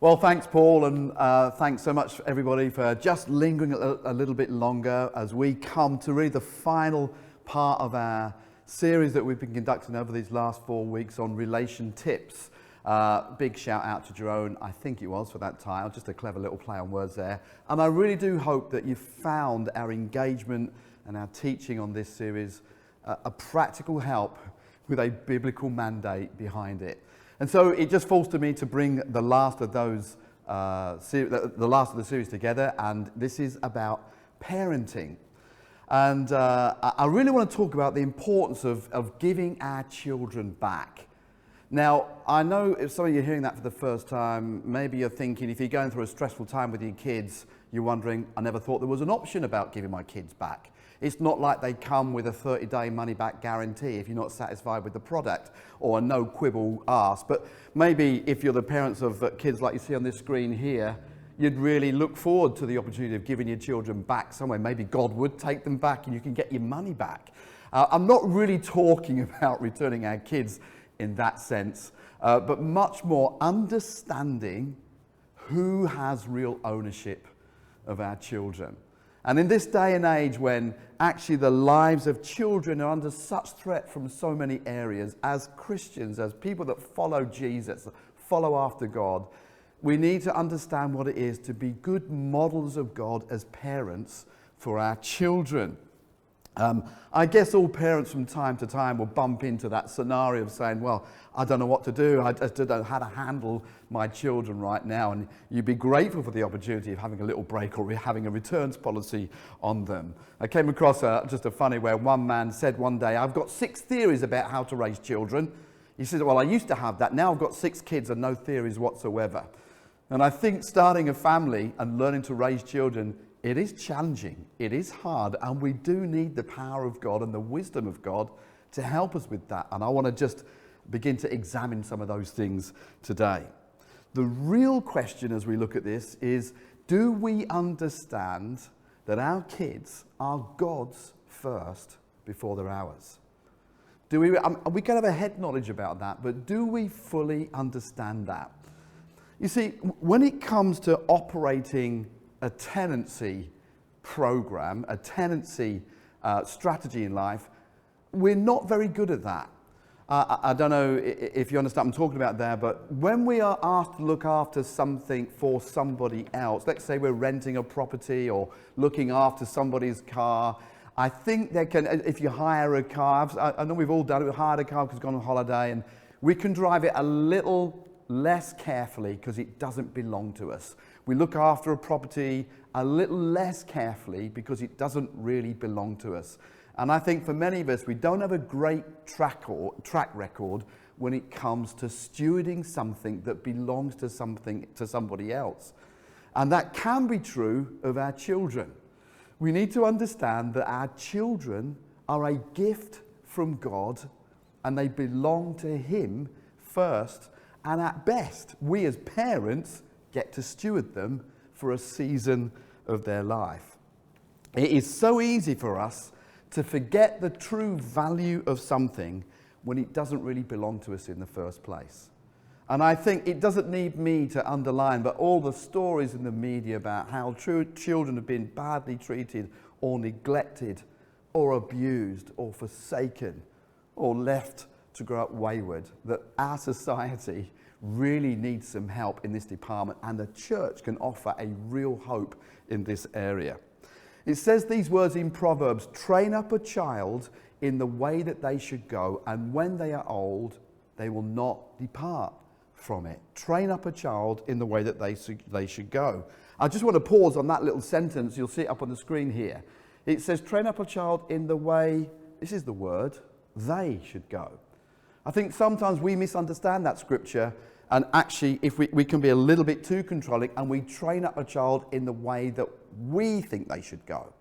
Well, thanks, Paul, and thanks so much, everybody, for just lingering a little bit longer as we come to really the final part of our series that we've been conducting over these last 4 weeks on RelationTips. Big shout out to Jerome, I think it was, for that title, just a clever little play on words there. And I really do hope that you found our engagement and our teaching on this series a practical help with a biblical mandate behind it. And so it just falls to me to bring the last of those, the last of the series together, and this is about parenting. And I really want to talk about the importance of giving our children back. Now, I know if some of you are hearing that for the first time, maybe you're thinking, if you're going through a stressful time with your kids, you're wondering, I never thought there was an option about giving my kids back. It's not like they come with a 30-day money-back guarantee if you're not satisfied with the product, or a no-quibble ask. But maybe if you're the parents of kids like you see on this screen here, you'd really look forward to the opportunity of giving your children back somewhere. Maybe God would take them back and you can get your money back. I'm not really talking about returning our kids in that sense, but much more understanding who has real ownership of our children. And in this day and age when actually the lives of children are under such threat from so many areas, as Christians, as people that follow Jesus, follow after God, we need to understand what it is to be good models of God as parents for our children. I guess all parents from time to time will bump into that scenario of saying, well, I don't know what to do. I just don't know how to handle my children right now. And you'd be grateful for the opportunity of having a little break or having a returns policy on them. I came across just a funny where one man said one day, I've got 6 theories about how to raise children. He said, well, I used to have that. Now I've got 6 kids and no theories whatsoever. And I think starting a family and learning to raise children, it is challenging, it is hard, and we do need the power of God and the wisdom of God to help us with that. And I want to just begin to examine some of those things today. The real question as we look at this is, do we understand that our kids are God's first before they're ours? We can have a head knowledge about that, but do we fully understand that? You see, when it comes to operating a tenancy program, a tenancy strategy in life, we're not very good at that. I don't know if you understand what I'm talking about there, but when we are asked to look after something for somebody else, let's say we're renting a property or looking after somebody's car, I think there can, if you hire a car, I know we've all done it, we've hired a car because we've gone on holiday, and we can drive it a little less carefully because it doesn't belong to us. We look after a property a little less carefully because it doesn't really belong to us. And I think for many of us, we don't have a great track record when it comes to stewarding something that belongs to somebody else. And that can be true of our children. We need to understand that our children are a gift from God and they belong to Him first. And at best, we as parents get to steward them for a season of their life. It is so easy for us to forget the true value of something when it doesn't really belong to us in the first place. And I think it doesn't need me to underline, but all the stories in the media about how children have been badly treated or neglected or abused or forsaken or left to grow up wayward, that our society really needs some help in this department, and the church can offer a real hope in this area. It says these words in Proverbs, train up a child in the way that they should go, and when they are old, they will not depart from it. Train up a child in the way that they should go. I just want to pause on that little sentence. You'll see it up on the screen here. It says, train up a child in the way, this is the word, they should go. I think sometimes we misunderstand that scripture, and actually if we can be a little bit too controlling and we train up a child in the way that we think they should go.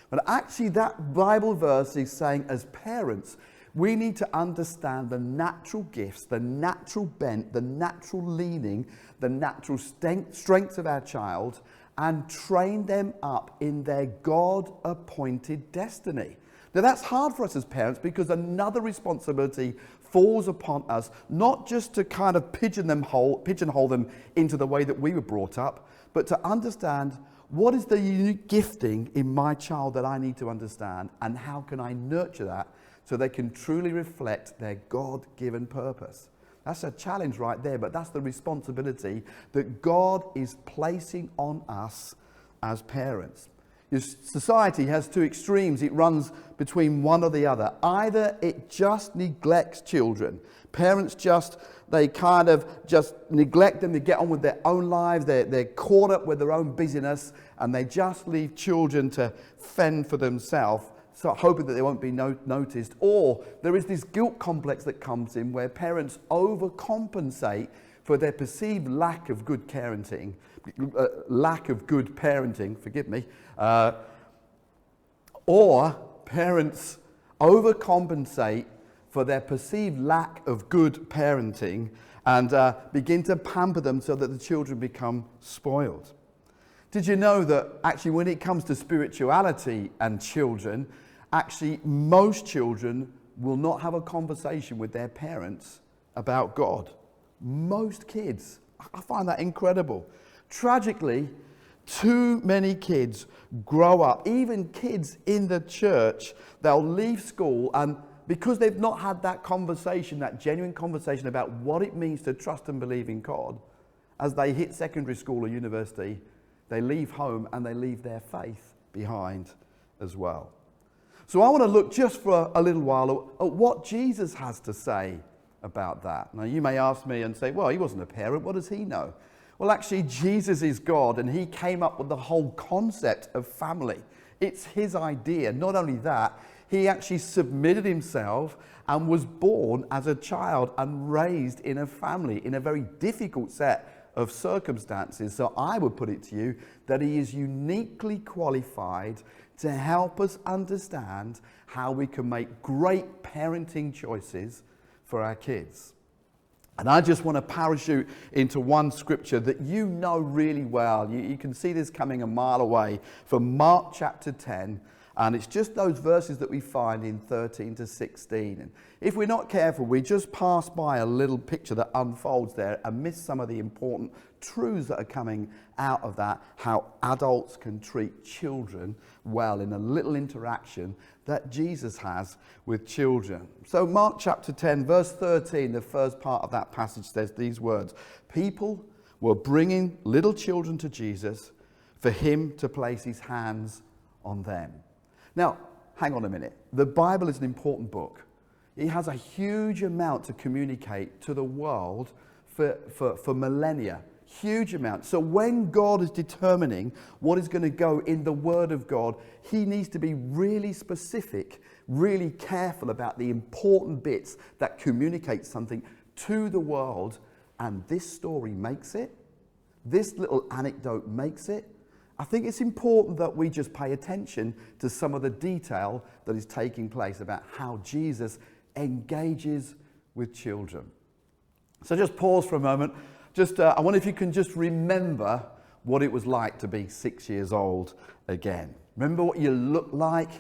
But actually that Bible verse is saying as parents, we need to understand the natural gifts, the natural bent, the natural leaning, the natural strengths of our child, and train them up in their God-appointed destiny. Now that's hard for us as parents because another responsibility falls upon us, not just to kind of pigeonhole them into the way that we were brought up, but to understand what is the unique gifting in my child that I need to understand, and how can I nurture that so they can truly reflect their God-given purpose. That's a challenge right there, but that's the responsibility that God is placing on us as parents. Society has two extremes. It runs between one or the other. Either it just neglects children. Parents they kind of just neglect them. They get on with their own lives. They're caught up with their own busyness, and they just leave children to fend for themselves, so hoping that they won't be noticed. Or there is this guilt complex that comes in where parents overcompensate for their perceived lack of good parenting, or parents overcompensate for their perceived lack of good parenting and begin to pamper them so that the children become spoiled. Did you know that actually when it comes to spirituality and children, actually most children will not have a conversation with their parents about God? Most kids. I find that incredible. Tragically, too many kids grow up, even kids in the church, they'll leave school, and because they've not had that conversation, that genuine conversation about what it means to trust and believe in God, as they hit secondary school or university, they leave home and they leave their faith behind as well. So I want to look just for a little while at what Jesus has to say about that. Now you may ask me and say, well, he wasn't a parent, what does he know? Well, actually, Jesus is God, and he came up with the whole concept of family. It's his idea. Not only that, he actually submitted himself and was born as a child and raised in a family in a very difficult set of circumstances. So I would put it to you that he is uniquely qualified to help us understand how we can make great parenting choices for our kids. And I just want to parachute into one scripture that you know really well. You can see this coming a mile away, from Mark chapter 10. And it's just those verses that we find in 13 to 16. And if we're not careful, we just pass by a little picture that unfolds there and miss some of the important truths that are coming out of that, how adults can treat children well in a little interaction that Jesus has with children. So Mark chapter 10, verse 13, the first part of that passage says these words: people were bringing little children to Jesus for him to place his hands on them. Now, hang on a minute. The Bible is an important book. It has a huge amount to communicate to the world for millennia. Huge amount. So when God is determining what is going to go in the Word of God, he needs to be really specific, really careful about the important bits that communicate something to the world. And this story makes it. This little anecdote makes it. I think it's important that we just pay attention to some of the detail that is taking place about how Jesus engages with children. So just pause for a moment. I wonder if you can just remember what it was like to be 6 years old again. Remember what you looked like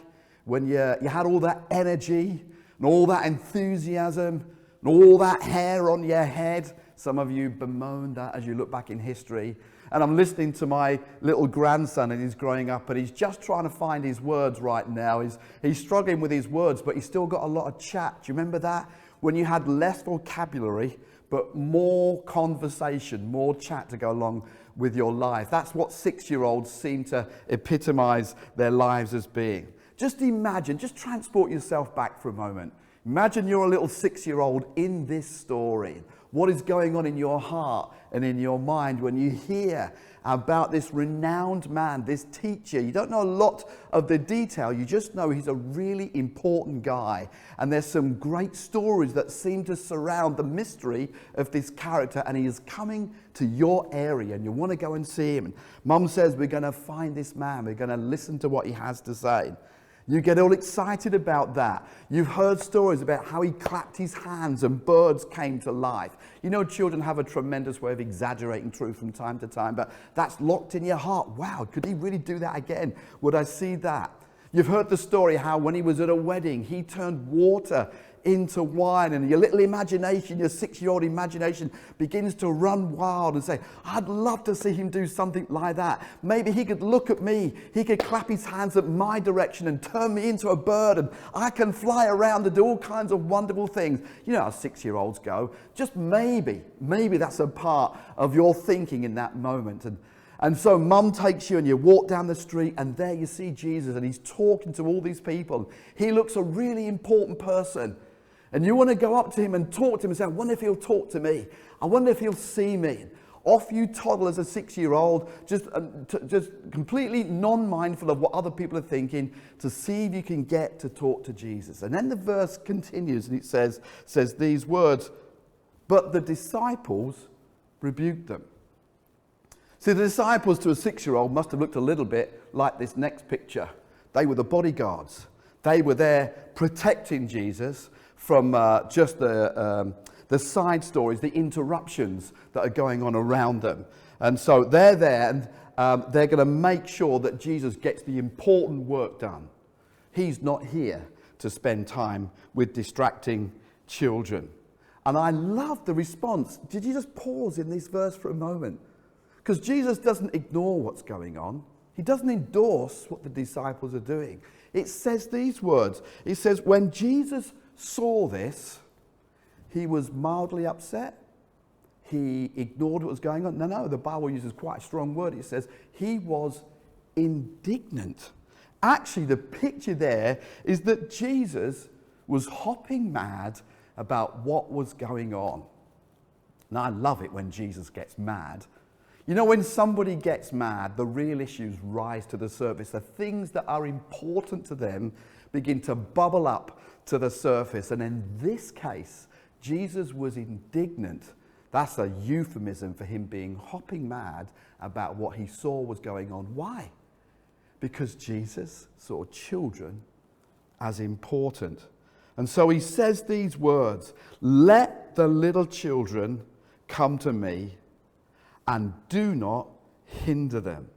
when you had all that energy and all that enthusiasm and all that hair on your head. Some of you bemoan that as you look back in history. And I'm listening to my little grandson, and he's growing up, and he's just trying to find his words right now. He's struggling with his words, but he's still got a lot of chat. Do you remember that? When you had less vocabulary, but more conversation, more chat to go along with your life. That's what 6-year-olds seem to epitomize their lives as being. Just imagine, just transport yourself back for a moment. Imagine you're a little 6-year-old in this story. What is going on in your heart and in your mind when you hear about this renowned man, this teacher? You don't know a lot of the detail, you just know he's a really important guy. And there's some great stories that seem to surround the mystery of this character, and he is coming to your area and you want to go and see him. And Mum says, we're going to find this man, we're going to listen to what he has to say. You get all excited about that. You've heard stories about how he clapped his hands and birds came to life. You know, children have a tremendous way of exaggerating truth from time to time, but that's locked in your heart. Wow, could he really do that again? Would I see that? You've heard the story how when he was at a wedding, he turned water into wine, and your little imagination, your 6-year-old imagination begins to run wild and say, I'd love to see him do something like that. Maybe he could look at me, he could clap his hands at my direction and turn me into a bird, and I can fly around and do all kinds of wonderful things. You know how 6-year-olds go. Just maybe that's a part of your thinking in that moment. And so mum takes you and you walk down the street, and there you see Jesus, and he's talking to all these people. He looks a really important person. And you want to go up to him and talk to him and say, I wonder if he'll talk to me. I wonder if he'll see me. Off you toddle as a 6-year-old, just completely non-mindful of what other people are thinking, to see if you can get to talk to Jesus. And then the verse continues, and it says these words, but the disciples rebuked them. See, the disciples to a 6-year-old must have looked a little bit like this next picture. They were the bodyguards. They were there protecting Jesus from just the side stories, the interruptions that are going on around them. And so they're there, and they're going to make sure that Jesus gets the important work done. He's not here to spend time with distracting children. And I love the response. Did you just pause in this verse for a moment? Because Jesus doesn't ignore what's going on. He doesn't endorse what the disciples are doing. It says these words. It says, when Jesus saw this, he was mildly upset. He ignored what was going on. No, the Bible uses quite a strong word. It says he was indignant. Actually, the picture there is that Jesus was hopping mad about what was going on. Now, I love it when Jesus gets mad. You know, when somebody gets mad, the real issues rise to the surface. The things that are important to them begin to bubble up to the surface. And in this case, Jesus was indignant. That's a euphemism for him being hopping mad about what he saw was going on. Why? Because Jesus saw children as important. And so he says these words, let the little children come to me, and do not hinder them.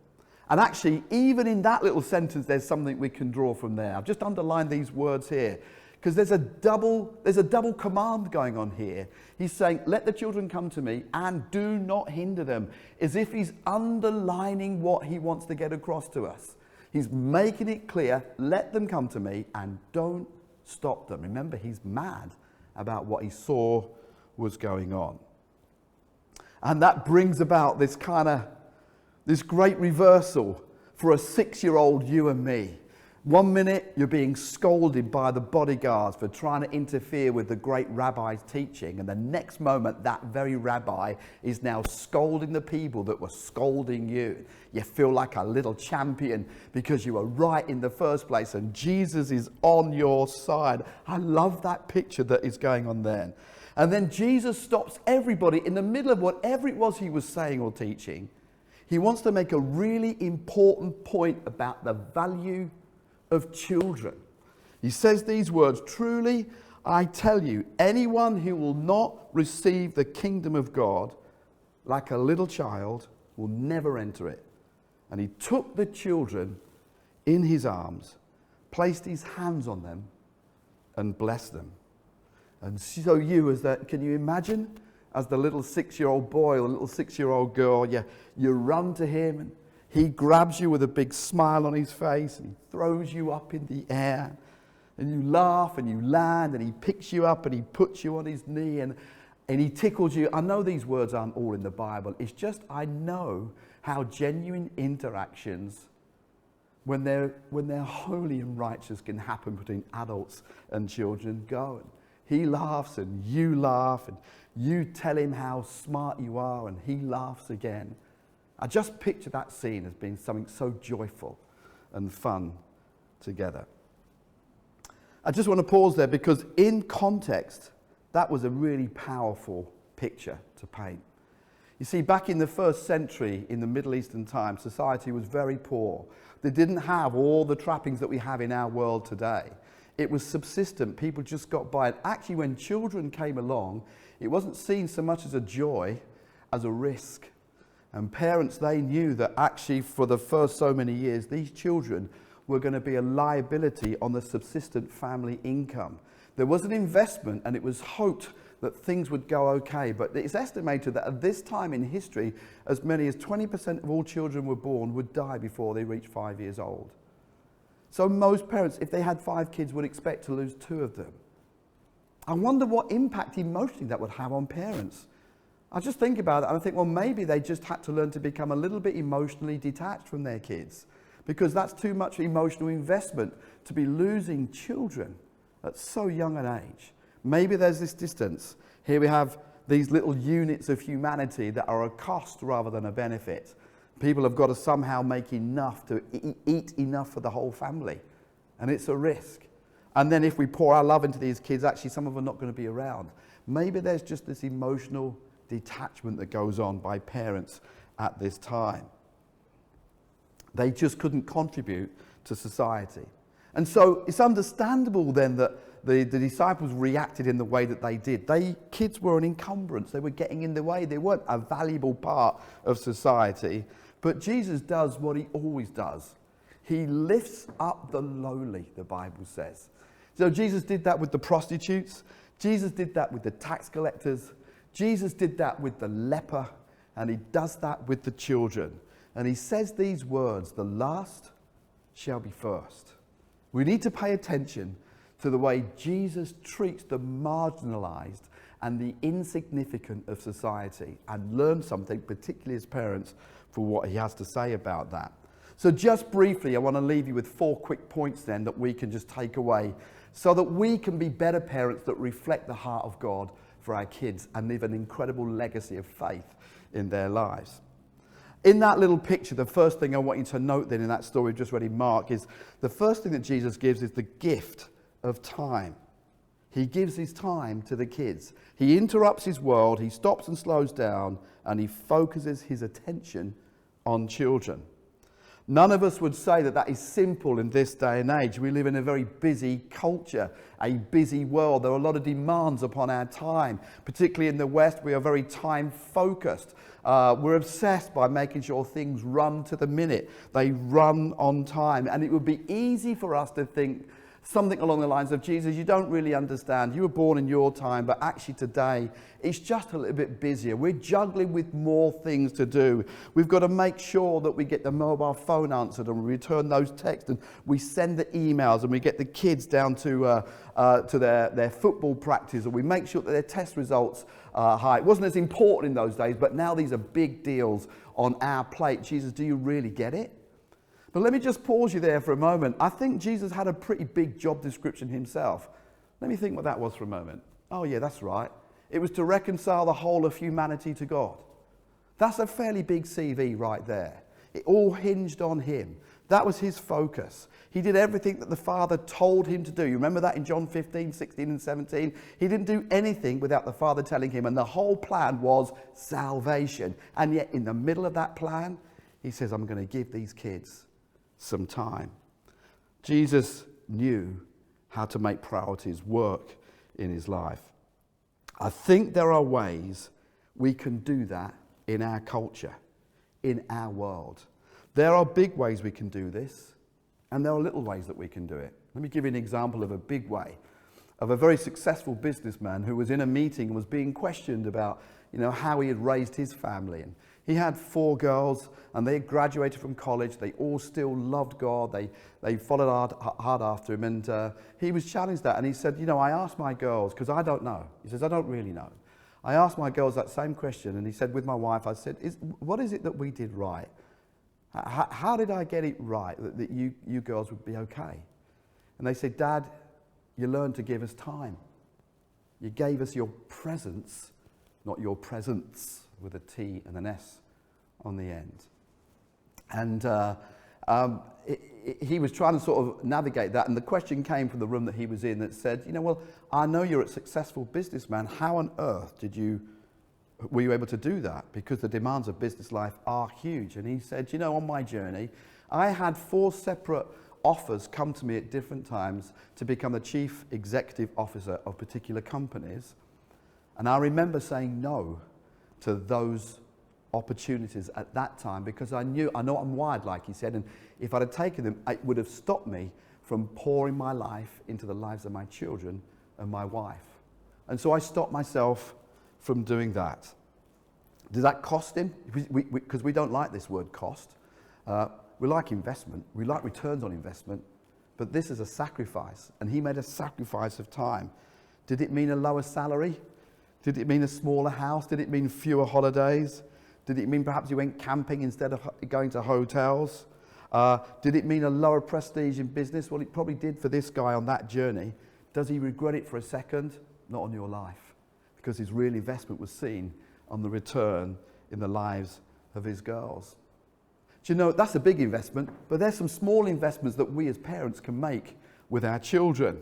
And actually, even in that little sentence, there's something we can draw from there. I've just underlined these words here, because there's a double command going on here. He's saying, let the children come to me and do not hinder them, as if he's underlining what he wants to get across to us. He's making it clear, let them come to me and don't stop them. Remember, he's mad about what he saw was going on. And that brings about this great reversal for a 6-year-old you and me. 1 minute you're being scolded by the bodyguards for trying to interfere with the great rabbi's teaching, and the next moment that very rabbi is now scolding the people that were scolding you. You feel like a little champion because you were right in the first place, and Jesus is on your side. I love that picture that is going on then. And then Jesus stops everybody in the middle of whatever it was he was saying or teaching. He wants to make a really important point about the value of children. He says these words, truly I tell you, anyone who will not receive the kingdom of God like a little child will never enter it. And he took the children in his arms, placed his hands on them, and blessed them. And so can you imagine, as the little 6-year-old boy or little 6-year-old girl, you run to him, and he grabs you with a big smile on his face, and he throws you up in the air, and you laugh and you land, and he picks you up and he puts you on his knee, and he tickles you. I know these words aren't all in the Bible. It's just I know how genuine interactions, when they're holy and righteous, can happen between adults and children. He laughs and you tell him how smart you are, and he laughs again. I just picture that scene as being something so joyful and fun together. I just want to pause there, because in context, that was a really powerful picture to paint. You see, back in the 1st century, in the Middle Eastern times, society was very poor. They didn't have all the trappings that we have in our world today. It was subsistent. People just got by. And actually, when children came along, it wasn't seen so much as a joy as a risk. And parents, they knew that actually for the first so many years, these children were going to be a liability on the subsistent family income. There was an investment, and it was hoped that things would go okay. But it's estimated that at this time in history, as many as 20% of all children were born would die before they reached 5 years old. So most parents, if they had 5 kids, would expect to lose 2 of them. I wonder what impact emotionally that would have on parents. I just think about it and I think, well, maybe they just had to learn to become a little bit emotionally detached from their kids, because that's too much emotional investment to be losing children at so young an age. Maybe there's this distance. Here we have these little units of humanity that are a cost rather than a benefit. People have got to somehow make enough to eat enough for the whole family, and it's a risk. And then if we pour our love into these kids, actually some of them are not going to be around. Maybe there's just this emotional detachment that goes on by parents at this time. They just couldn't contribute to society. And so it's understandable then that the disciples reacted in the way that they did. Kids were an encumbrance. They were getting in the way. They weren't a valuable part of society. But Jesus does what he always does. He lifts up the lowly, the Bible says. So Jesus did that with the prostitutes. Jesus did that with the tax collectors. Jesus did that with the leper. And he does that with the children. And he says these words, the last shall be first. We need to pay attention to the way Jesus treats the marginalized and the insignificant of society, and learn something, particularly as parents, for what he has to say about that. So just briefly, I want to leave you with 4 quick points then that we can just take away so that we can be better parents that reflect the heart of God for our kids and leave an incredible legacy of faith in their lives. In that little picture, the first thing I want you to note then in that story just read in Mark is the first thing that Jesus gives is the gift of time. He gives his time to the kids. He interrupts his world, he stops and slows down, and he focuses his attention on children. None of us would say that that is simple in this day and age. We live in a very busy culture, a busy world. There are a lot of demands upon our time. Particularly in the West, we are very time focused. We're obsessed by making sure things run to the minute. They run on time. And it would be easy for us to think something along the lines of, Jesus, you don't really understand. You were born in your time, but actually today, it's just a little bit busier. We're juggling with more things to do. We've got to make sure that we get the mobile phone answered and we return those texts and we send the emails and we get the kids down to their football practice, or we make sure that their test results are high. It wasn't as important in those days, but now these are big deals on our plate. Jesus, do you really get it? But let me just pause you there for a moment. I think Jesus had a pretty big job description himself. Let me think what that was for a moment. Oh yeah, that's right. It was to reconcile the whole of humanity to God. That's a fairly big CV right there. It all hinged on him. That was his focus. He did everything that the Father told him to do. You remember that in John 15, 16 and 17? He didn't do anything without the Father telling him, and the whole plan was salvation. And yet in the middle of that plan, he says, I'm going to give these kids some time. Jesus knew how to make priorities work in his life. I think there are ways we can do that in our culture, in our world. There are big ways we can do this, and there are little ways that we can do it. Let me give you an example of a big way, of a very successful businessman who was in a meeting and was being questioned about, how he had raised his family. And he had 4 girls, and they had graduated from college. They all still loved God. They followed hard after him, and he was challenged that. And he said, I asked my girls, because I don't know. He says, I don't really know. I asked my girls that same question, and he said, with my wife, I said, what is it that we did right? How did I get it right that you girls would be okay? And they said, Dad, you learned to give us time. You gave us your presence, not your presence, with a T and an S on the end. And he was trying to sort of navigate that, and the question came from the room that he was in that said, well, I know you're a successful businessman. How on earth were you able to do that? Because the demands of business life are huge. And he said, on my journey, I had 4 separate offers come to me at different times to become the chief executive officer of particular companies. And I remember saying no to those opportunities at that time, because I know I'm wired, like he said, and if I'd have taken them, it would have stopped me from pouring my life into the lives of my children and my wife. And so I stopped myself from doing that. Did that cost him? Because we don't like this word cost. We like investment. We like returns on investment. But this is a sacrifice. And he made a sacrifice of time. Did it mean a lower salary? Did it mean a smaller house? Did it mean fewer holidays? Did it mean perhaps you went camping instead of going to hotels? Did it mean a lower prestige in business? Well, it probably did for this guy on that journey. Does he regret it for a second? Not on your life. Because his real investment was seen on the return in the lives of his girls. Do you know, that's a big investment, but there's some small investments that we as parents can make with our children.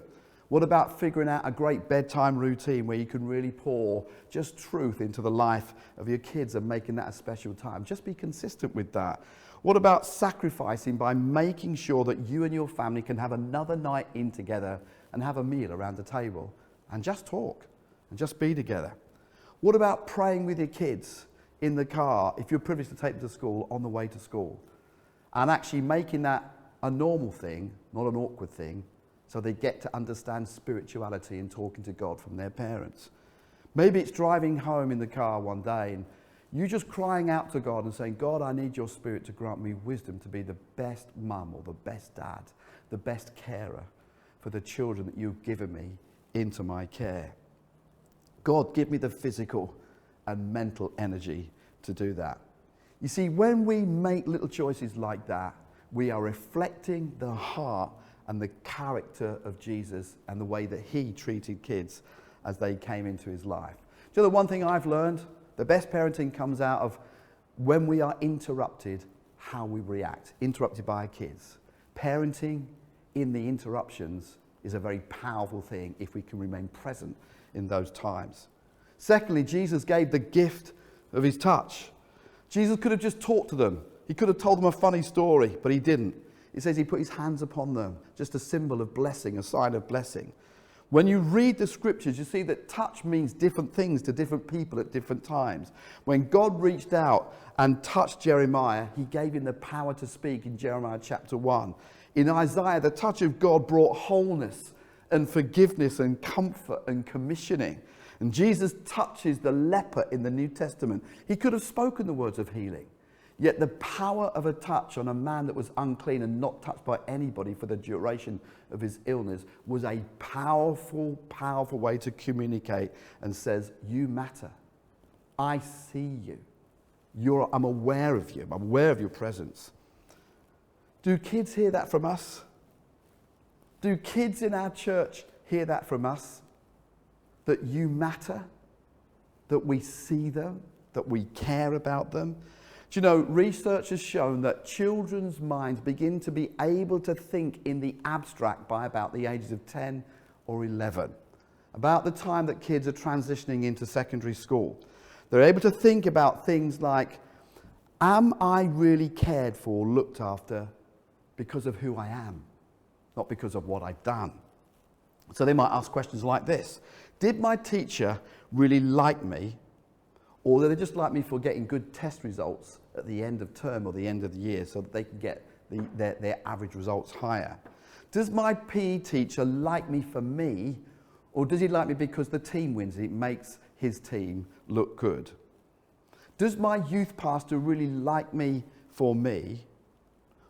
What about figuring out a great bedtime routine where you can really pour just truth into the life of your kids and making that a special time? Just be consistent with that. What about sacrificing by making sure that you and your family can have another night in together and have a meal around the table and just talk and just be together? What about praying with your kids in the car, if you're privileged to take them to school, on the way to school? And actually making that a normal thing, not an awkward thing, so they get to understand spirituality and talking to God from their parents. Maybe it's driving home in the car one day and you just crying out to God and saying, God, I need your Spirit to grant me wisdom to be the best mum or the best dad, the best carer for the children that you've given me into my care. God, give me the physical and mental energy to do that. You see, when we make little choices like that, we are reflecting the heart and the character of Jesus and the way that he treated kids as they came into his life. Do you know the one thing I've learned? The best parenting comes out of when we are interrupted, how we react. Interrupted by our kids. Parenting in the interruptions is a very powerful thing if we can remain present in those times. Secondly, Jesus gave the gift of his touch. Jesus could have just talked to them. He could have told them a funny story, but he didn't. It says he put his hands upon them, just a symbol of blessing, a sign of blessing. When you read the scriptures, you see that touch means different things to different people at different times. When God reached out and touched Jeremiah, he gave him the power to speak in Jeremiah chapter 1. In Isaiah, the touch of God brought wholeness and forgiveness and comfort and commissioning. And Jesus touches the leper in the New Testament. He could have spoken the words of healing. Yet the power of a touch on a man that was unclean and not touched by anybody for the duration of his illness was a powerful, powerful way to communicate and says, you matter. I see you. I'm aware of you. I'm aware of your presence. Do kids hear that from us? Do kids in our church hear that from us? That you matter? That we see them? That we care about them? Do you know, research has shown that children's minds begin to be able to think in the abstract by about the ages of 10 or 11. About the time that kids are transitioning into secondary school. They're able to think about things like, am I really cared for, looked after because of who I am, not because of what I've done? So they might ask questions like this. Did my teacher really like me? Or do they just like me for getting good test results at the end of term or the end of the year so that they can get their average results higher? Does my PE teacher like me for me, or does he like me because the team wins and it makes his team look good? Does my youth pastor really like me for me,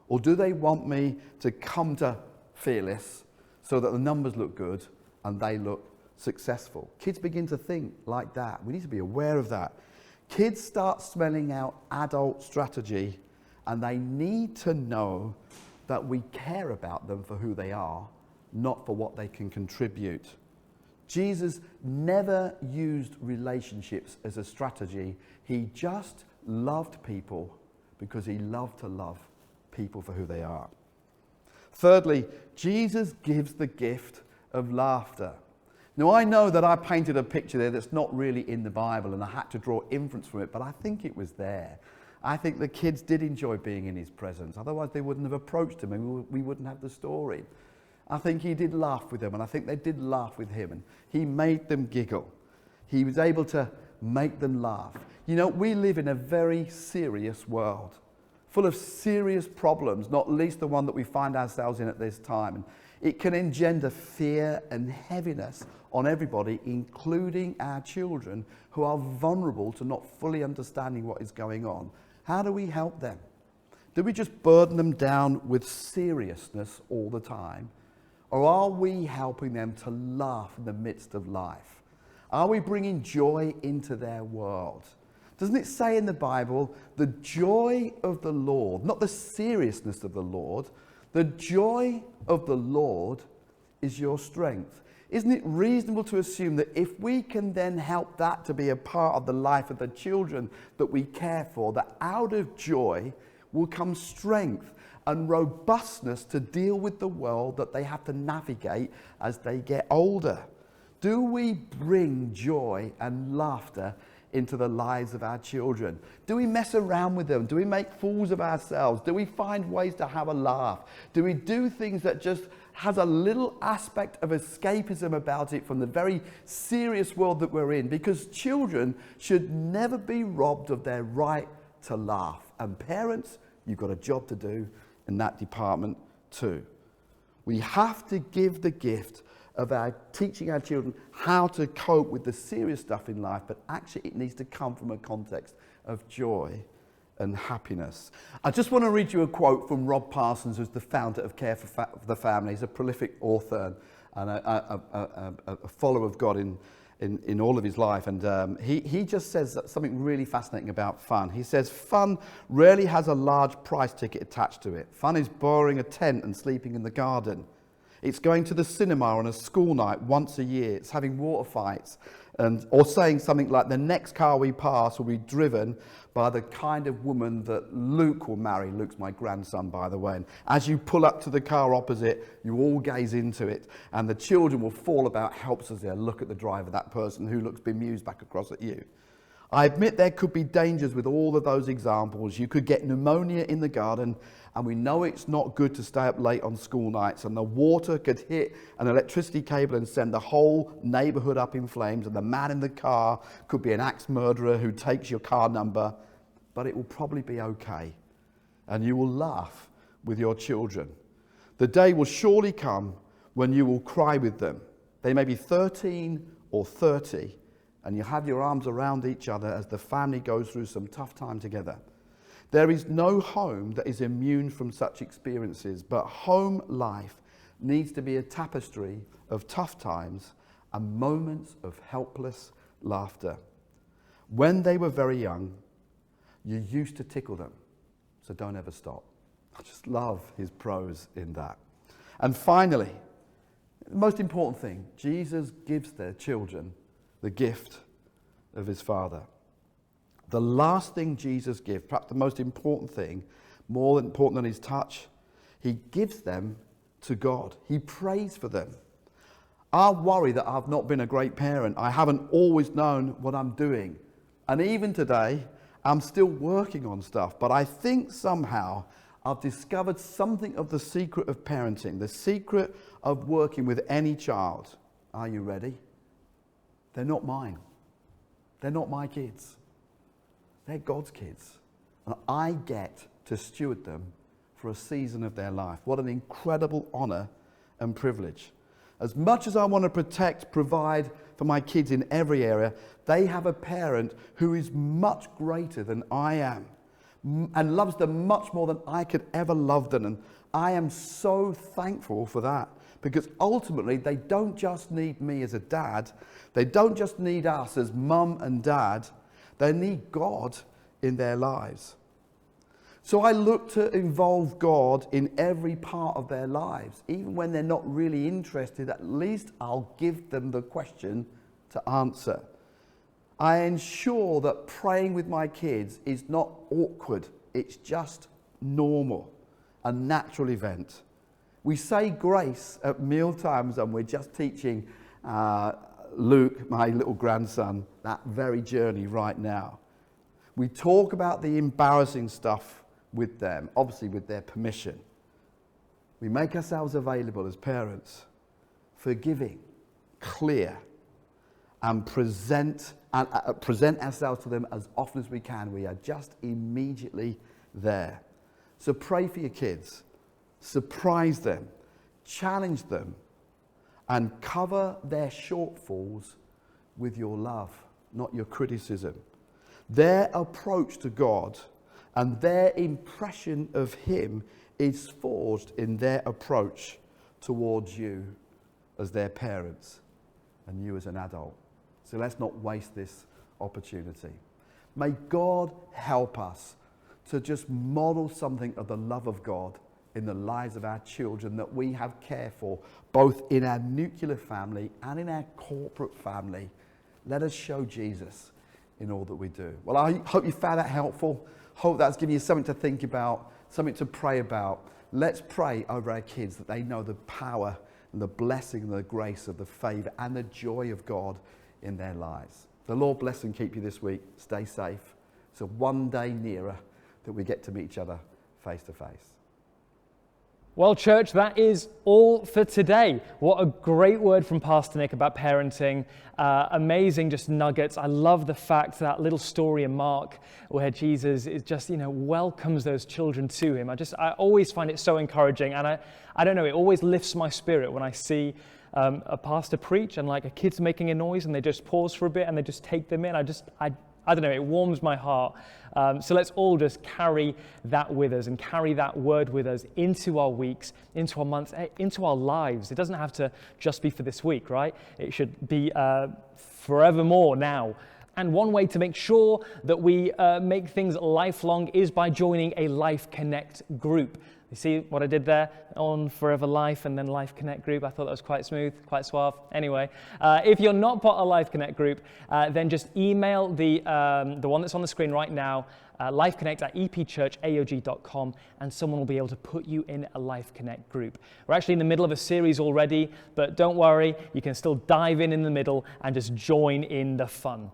or do they want me to come to Fearless so that the numbers look good and they look successful? Kids begin to think like that. We need to be aware of that. Kids start smelling out adult strategy, and they need to know that we care about them for who they are, not for what they can contribute. Jesus never used relationships as a strategy. He just loved people because he loved to love people for who they are. Thirdly, Jesus gives the gift of laughter. Now, I know that I painted a picture there that's not really in the Bible, and I had to draw inference from it, but I think it was there. I think the kids did enjoy being in his presence. Otherwise, they wouldn't have approached him, and we wouldn't have the story. I think he did laugh with them, and I think they did laugh with him, and he made them giggle. He was able to make them laugh. You know, we live in a very serious world, full of serious problems, not least the one that we find ourselves in at this time. And It can engender fear and heaviness on everybody, including our children who are vulnerable to not fully understanding what is going on. How do we help them? Do we just burden them down with seriousness all the time? Or are we helping them to laugh in the midst of life? Are we bringing joy into their world? Doesn't it say in the Bible, the joy of the Lord, not the seriousness of the Lord, the joy of the Lord is your strength? Isn't it reasonable to assume that if we can then help that to be a part of the life of the children that we care for, that out of joy will come strength and robustness to deal with the world that they have to navigate as they get older? Do we bring joy and laughter into the lives of our children? Do we mess around with them? Do we make fools of ourselves? Do we find ways to have a laugh? Do we do things that just has a little aspect of escapism about it from the very serious world that we're in? Because children should never be robbed of their right to laugh. And parents, you've got a job to do in that department too. We have to give the gift of our teaching our children how to cope with the serious stuff in life, but actually it needs to come from a context of joy and happiness. I just want to read you a quote from Rob Parsons, who's the founder of Care for the Family. He's a prolific author and a follower of God in all of his life. And he just says something really fascinating about fun. He says, fun rarely has a large price ticket attached to it. Fun is borrowing a tent and sleeping in the garden. It's going to the cinema on a school night once a year. It's having water fights, or saying something like, the next car we pass will be driven by the kind of woman that Luke will marry. Luke's my grandson, by the way. And as you pull up to the car opposite, you all gaze into it, and the children will fall about helps as they look at the driver, that person who looks bemused back across at you. I admit there could be dangers with all of those examples. You could get pneumonia in the garden, and we know it's not good to stay up late on school nights, and the water could hit an electricity cable and send the whole neighborhood up in flames, and the man in the car could be an axe murderer who takes your car number, but it will probably be okay, and you will laugh with your children. The day will surely come when you will cry with them. They may be 13 or 30, and you have your arms around each other as the family goes through some tough time together. There is no home that is immune from such experiences, but home life needs to be a tapestry of tough times and moments of helpless laughter. When they were very young, you used to tickle them, so don't ever stop. I just love his prose in that. And finally, the most important thing, Jesus gives their children the gift of his Father. The last thing Jesus gives, perhaps the most important thing, more important than his touch, he gives them to God. He prays for them. I worry that I've not been a great parent. I haven't always known what I'm doing. And even today, I'm still working on stuff. But I think somehow I've discovered something of the secret of parenting, the secret of working with any child. Are you ready? They're not mine. They're not my kids. They're God's kids. And I get to steward them for a season of their life. What an incredible honor and privilege. As much as I want to protect, provide for my kids in every area, they have a parent who is much greater than I am and loves them much more than I could ever love them. And I am so thankful for that, because ultimately they don't just need me as a dad. They don't just need us as mum and dad. They need God in their lives. So I look to involve God in every part of their lives. Even when they're not really interested, at least I'll give them the question to answer. I ensure that praying with my kids is not awkward. It's just normal, a natural event. We say grace at meal times, and we're just teaching Luke, my little grandson, that very journey right now. We talk about the embarrassing stuff with them, obviously with their permission. We make ourselves available as parents, forgiving, clear, and present ourselves to them as often as we can. We are just immediately there. So pray for your kids. Surprise them. challenge them, and cover their shortfalls with your love, not your criticism. Their approach to God and their impression of Him is forged in their approach towards you as their parents and you as an adult. So let's not waste this opportunity. May God help us to just model something of the love of God in the lives of our children that we have care for, both in our nuclear family and in our corporate family. Let us show Jesus in all that we do. Well, I hope you found that helpful. Hope that's given you something to think about, something to pray about. Let's pray over our kids that they know the power and the blessing and the grace of the favour and the joy of God in their lives. The Lord bless and keep you this week. Stay safe. So one day nearer that we get to meet each other face to face. Well, church, that is all for today. What a great word from Pastor Nick about parenting. Amazing just nuggets. I love the fact that little story in Mark where Jesus is just, welcomes those children to him. I always find it so encouraging. And I don't know, it always lifts my spirit when I see a pastor preach and like a kid's making a noise and they just pause for a bit and they just take them in. I don't know, it warms my heart. So let's all just carry that with us and carry that word with us into our weeks, into our months, into our lives. It doesn't have to just be for this week, right? It should be forevermore now. And one way to make sure that we make things lifelong is by joining a Life Connect group. You see what I did there on Forever Life and then Life Connect group? I thought that was quite smooth, quite suave. Anyway, if you're not part of Life Connect group, then just email the one that's on the screen right now, lifeconnect@epchurchaog.com, and someone will be able to put you in a Life Connect group. We're actually in the middle of a series already, but don't worry, you can still dive in the middle and just join in the fun.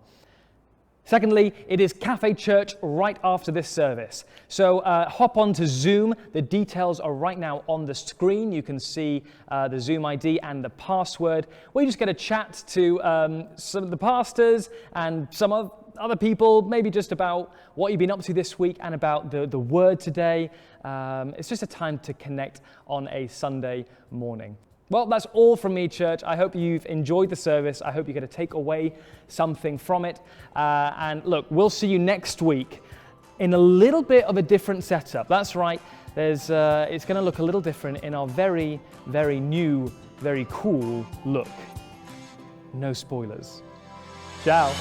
Secondly, it is Cafe Church right after this service. So hop on to Zoom. The details are right now on the screen. You can see the Zoom ID and the password. We just get a chat to some of the pastors and some of other people, maybe just about what you've been up to this week and about the word today. It's just a time to connect on a Sunday morning. Well, that's all from me, church. I hope you've enjoyed the service. I hope you're going to take away something from it. And look, we'll see you next week in a little bit of a different setup. That's right. It's going to look a little different in our very, very new, very cool look. No spoilers. Ciao.